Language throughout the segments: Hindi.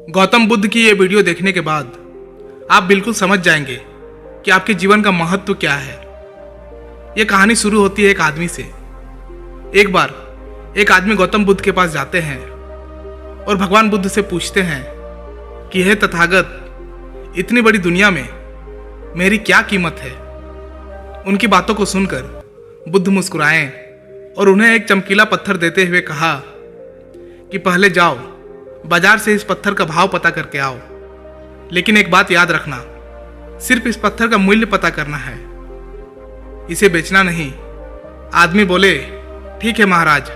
गौतम बुद्ध की ये वीडियो देखने के बाद आप बिल्कुल समझ जाएंगे कि आपके जीवन का महत्व क्या है। ये कहानी शुरू होती है एक आदमी से। एक बार एक आदमी गौतम बुद्ध के पास जाते हैं और भगवान बुद्ध से पूछते हैं कि हे तथागत, इतनी बड़ी दुनिया में मेरी क्या कीमत है। उनकी बातों को सुनकर बुद्ध मुस्कुराए और उन्हें एक चमकीला पत्थर देते हुए कहा कि पहले जाओ बाजार से इस पत्थर का भाव पता करके आओ, लेकिन एक बात याद रखना, सिर्फ इस पत्थर का मूल्य पता करना है, इसे बेचना नहीं। आदमी बोले, ठीक है महाराज।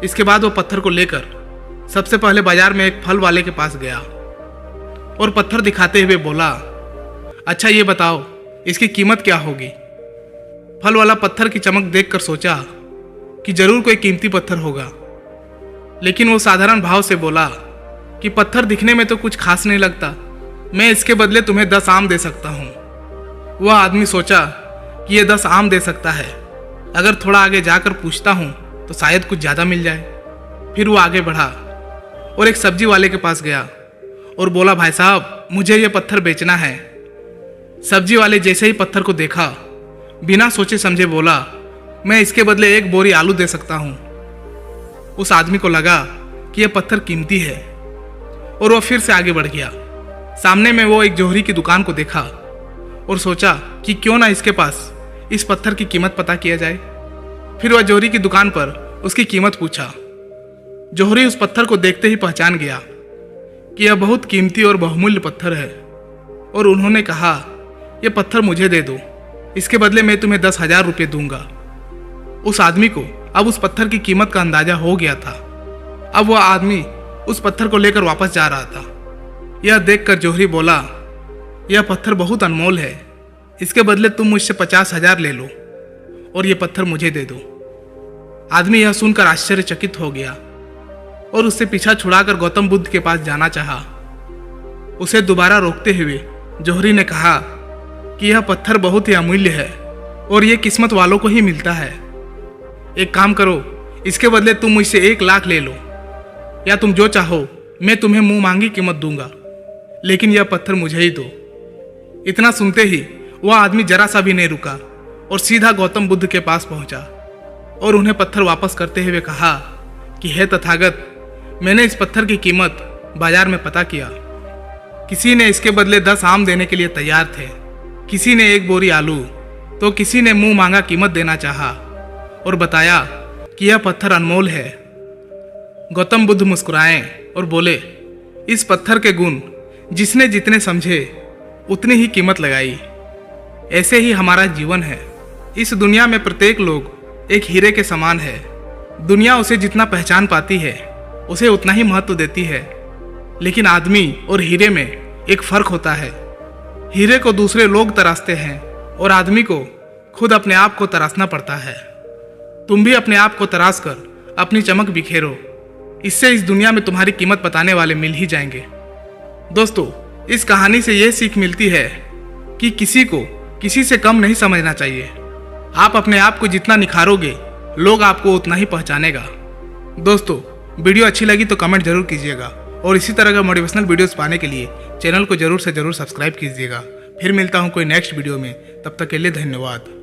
इसके बाद वो पत्थर को लेकर सबसे पहले बाजार में एक फल वाले के पास गया और पत्थर दिखाते हुए बोला, अच्छा ये बताओ इसकी कीमत क्या होगी। फल वाला पत्थर की चमक देखकर सोचा कि जरूर कोई कीमती पत्थर होगा, लेकिन वो साधारण भाव से बोला कि पत्थर दिखने में तो कुछ खास नहीं लगता, मैं इसके बदले तुम्हें 10 आम दे सकता हूँ। वह आदमी सोचा कि ये 10 आम दे सकता है, अगर थोड़ा आगे जाकर पूछता हूँ तो शायद कुछ ज़्यादा मिल जाए। फिर वो आगे बढ़ा और एक सब्जी वाले के पास गया और बोला, भाई साहब मुझे ये पत्थर बेचना है। सब्जी वाले जैसे ही पत्थर को देखा, बिना सोचे समझे बोला, मैं इसके बदले 1 बोरी आलू दे सकता हूँ। उस आदमी को लगा कि यह पत्थर कीमती है और वह फिर से आगे बढ़ गया। सामने में वो एक जोहरी की दुकान को देखा और सोचा कि क्यों ना इसके पास इस पत्थर की कीमत पता किया जाए। फिर वह जोहरी की दुकान पर उसकी कीमत पूछा। जोहरी उस पत्थर को देखते ही पहचान गया कि यह बहुत कीमती और बहुमूल्य पत्थर है और उन्होंने कहा, यह पत्थर मुझे दे दो, इसके बदले मैं तुम्हें 10,000 रुपये दूंगा। उस आदमी को अब उस पत्थर की कीमत का अंदाजा हो गया था। अब वह आदमी उस पत्थर को लेकर वापस जा रहा था। यह देखकर जोहरी बोला, यह पत्थर बहुत अनमोल है, इसके बदले तुम मुझसे 50,000 ले लो और यह पत्थर मुझे दे दो। आदमी यह सुनकर आश्चर्यचकित हो गया और उससे पीछा छुड़ाकर गौतम बुद्ध के पास जाना चाहा। उसे दोबारा रोकते हुए जोहरी ने कहा कि यह पत्थर बहुत ही अमूल्य है और यह किस्मत वालों को ही मिलता है। एक काम करो, इसके बदले तुम मुझसे 1 लाख ले लो, या तुम जो चाहो मैं तुम्हें मुंह मांगी कीमत दूंगा, लेकिन यह पत्थर मुझे ही दो। इतना सुनते ही वह आदमी जरा सा भी नहीं रुका और सीधा गौतम बुद्ध के पास पहुंचा और उन्हें पत्थर वापस करते हुए कहा कि हे तथागत, मैंने इस पत्थर की कीमत बाजार में पता किया। किसी ने इसके बदले 10 आम देने के लिए तैयार थे, किसी ने 1 बोरी आलू, तो किसी ने मुंह मांगा कीमत देना चाहा और बताया कि यह पत्थर अनमोल है। गौतम बुद्ध मुस्कुराए और बोले, इस पत्थर के गुण जिसने जितने समझे उतनी ही कीमत लगाई। ऐसे ही हमारा जीवन है। इस दुनिया में प्रत्येक लोग एक हीरे के समान है। दुनिया उसे जितना पहचान पाती है उसे उतना ही महत्व देती है, लेकिन आदमी और हीरे में एक फर्क होता है। हीरे को दूसरे लोग तराशते हैं और आदमी को खुद अपने आप को तराशना पड़ता है। तुम भी अपने आप को तराश कर अपनी चमक बिखेरो, इससे इस दुनिया में तुम्हारी कीमत बताने वाले मिल ही जाएंगे। दोस्तों, इस कहानी से यह सीख मिलती है कि किसी को किसी से कम नहीं समझना चाहिए। आप अपने आप को जितना निखारोगे, लोग आपको उतना ही पहचानेगा। दोस्तों, वीडियो अच्छी लगी तो कमेंट जरूर कीजिएगा और इसी तरह का मोटिवेशनल वीडियोस पाने के लिए चैनल को जरूर से जरूर सब्सक्राइब कीजिएगा। फिर मिलता हूं कोई नेक्स्ट वीडियो में, तब तक के लिए धन्यवाद।